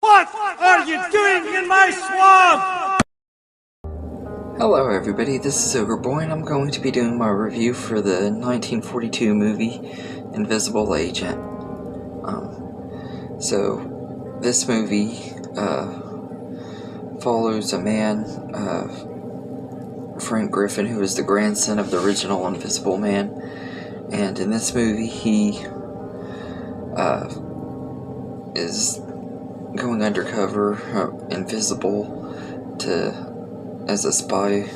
What are you doing in my swamp? Hello everybody, this is Ogre Boy and I'm going to be doing my review for the 1942 movie Invisible Agent. So this movie follows a man, Frank Griffin, who is the grandson of the original Invisible Man, and in this movie he is going undercover, invisible, as a spy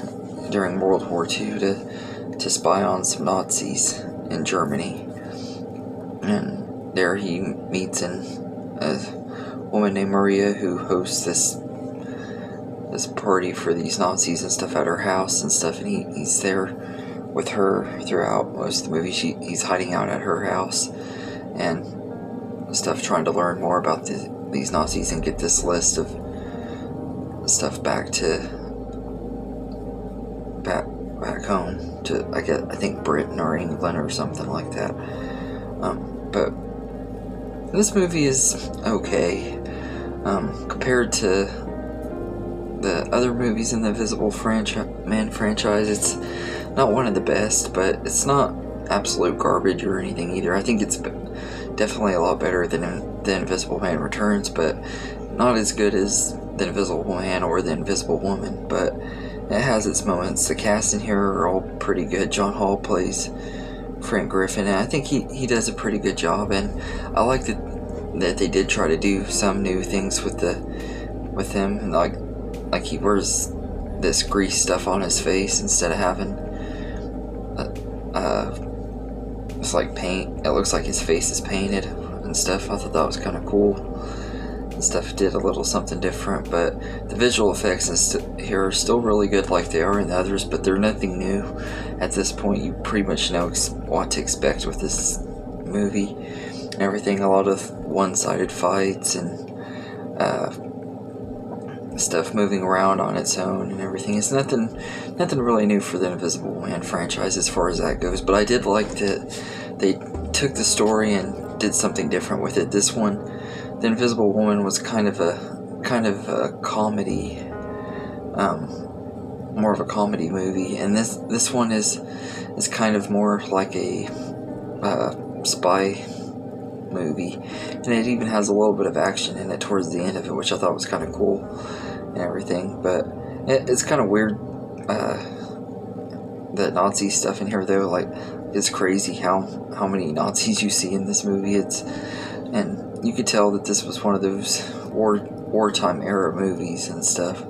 during World War II to spy on some Nazis in Germany. And there he meets a woman named Maria who hosts this party for these Nazis and stuff at her house and stuff, and he's there with her throughout most of the movie. He's hiding out at her house and stuff, trying to learn more about these Nazis and get this list of stuff back home to I think Britain or England or something like that. But this movie is okay compared to the other movies in the Invisible Man franchise. It's not one of the best, but it's not absolute garbage or anything either. I think it's definitely a lot better than The Invisible Man Returns, but not as good as The Invisible Man or The Invisible Woman, but it has its moments. The cast in here are all pretty good. John Hall plays Frank Griffin, and I think he does a pretty good job, and I like that they did try to do some new things with him, like he wears this grease stuff on his face instead of having it's like paint. It looks like his face is painted and stuff. I thought that was kind of cool and stuff. Did a little something different, but the visual effects here are still really good like they are in the others, but they're nothing new. At this point you pretty much know what to expect with this movie and everything. A lot of one-sided fights and stuff moving around on its own and everything. It's nothing really new for the Invisible Man franchise as far as that goes, but I did like that they took the story and did something different with it. This one, The Invisible Woman, was kind of a comedy, more of a comedy movie, and this one is kind of more like a spy movie, and it even has a little bit of action in it towards the end of it, which I thought was kind of cool and everything. But it's kind of weird, the Nazi stuff in here though. Like, it's crazy how many Nazis you see in this movie. And you could tell that this was one of those wartime era movies and stuff.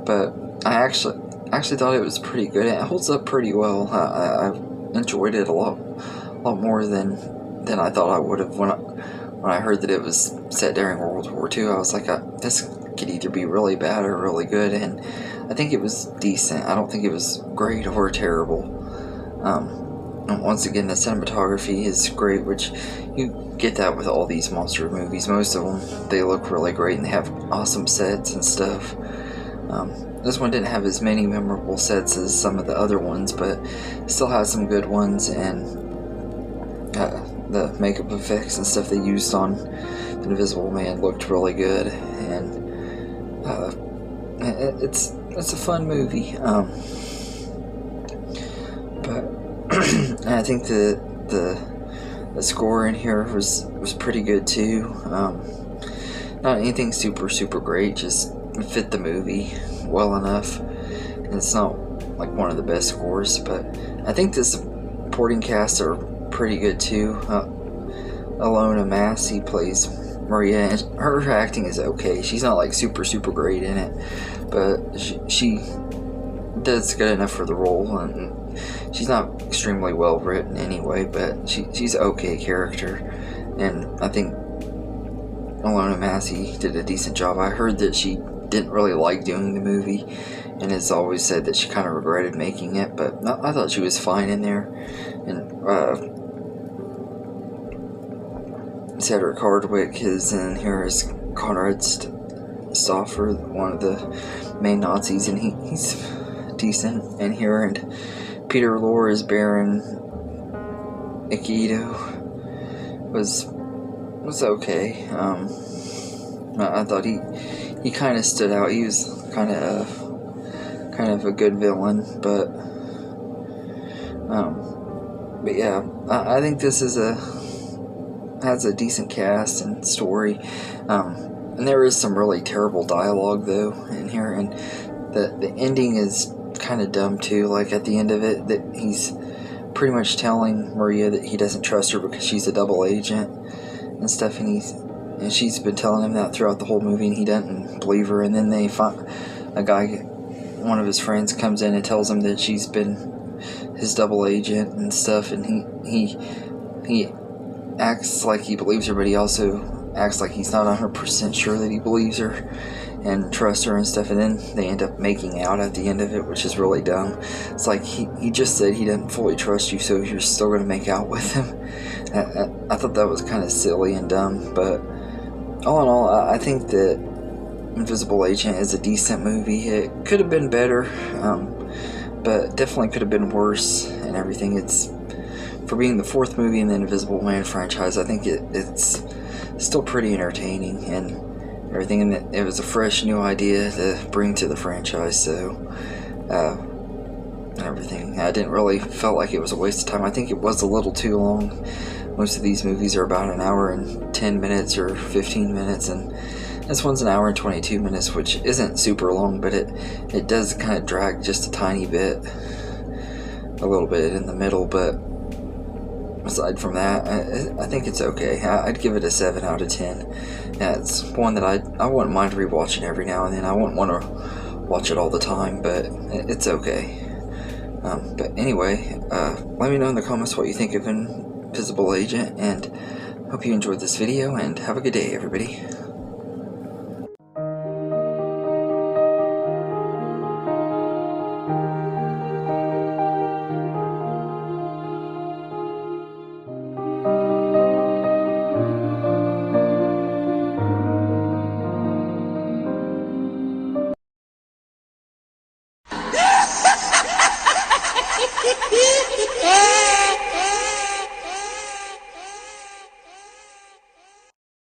But I actually thought it was pretty good. It holds up pretty well. I enjoyed it a lot more than I thought I would have. When I heard that it was set during World War II, I was like, this could either be really bad or really good, and I think it was decent. I don't think it was great or terrible. And once again, the cinematography is great, which you get that with all these monster movies. Most of them, they look really great and they have awesome sets and stuff. This one didn't have as many memorable sets as some of the other ones, but still has some good ones, and the makeup effects and stuff they used on The Invisible Man looked really good, and it's a fun movie. But I think the score in here was pretty good too. Not anything super great, just fit the movie well enough, and it's not like one of the best scores, but I think the supporting cast are pretty good too. Ilona Massey plays Maria, and her acting is okay. She's not like super great in it, but she does good enough for the role, and she's not extremely well written anyway, but she's an okay character, and I think Ilona Massey did a decent job. I heard that she didn't really like doing the movie and has always said that she kind of regretted making it, but I thought she was fine in there. And Cedric Hardwicke is in here as Conrad Stauffer, one of the main Nazis, and he's decent in here. And Peter Lorre as Baron Aikido was okay. I thought he kind of stood out. He was kind of a good villain, but yeah, I think this has a decent cast and story. And there is some really terrible dialogue though in here, and the ending is kind of dumb too. Like at the end of it, that he's pretty much telling Maria that he doesn't trust her because she's a double agent and stuff, and she's been telling him that throughout the whole movie, and he doesn't believe her. And then they find one of his friends comes in and tells him that she's been his double agent and stuff, and he acts like he believes her, but he also acts like he's not 100% sure that he believes her and trusts her and stuff, and then they end up making out at the end of it, which is really dumb. It's like he just said he doesn't fully trust you, so you're still going to make out with him. I thought that was kind of silly and dumb, but all in all, I think that Invisible Agent is a decent movie. It could have been better, but definitely could have been worse and everything. It's, for being the fourth movie in the Invisible Man franchise, I think it's still pretty entertaining and everything, and it was a fresh new idea to bring to the franchise, so everything. I didn't really felt like it was a waste of time. I think it was a little too long. Most of these movies are about an hour and 10 minutes or 15 minutes, and this one's an hour and 22 minutes, which isn't super long, but it does kind of drag just a tiny bit, a little bit in the middle, but aside from that, I think it's okay. I'd give it a 7 out of 10. Yeah, it's one that I wouldn't mind rewatching every now and then. I wouldn't want to watch it all the time, but it's okay. But anyway, let me know in the comments what you think of Invisible Agent, and hope you enjoyed this video, and have a good day, everybody.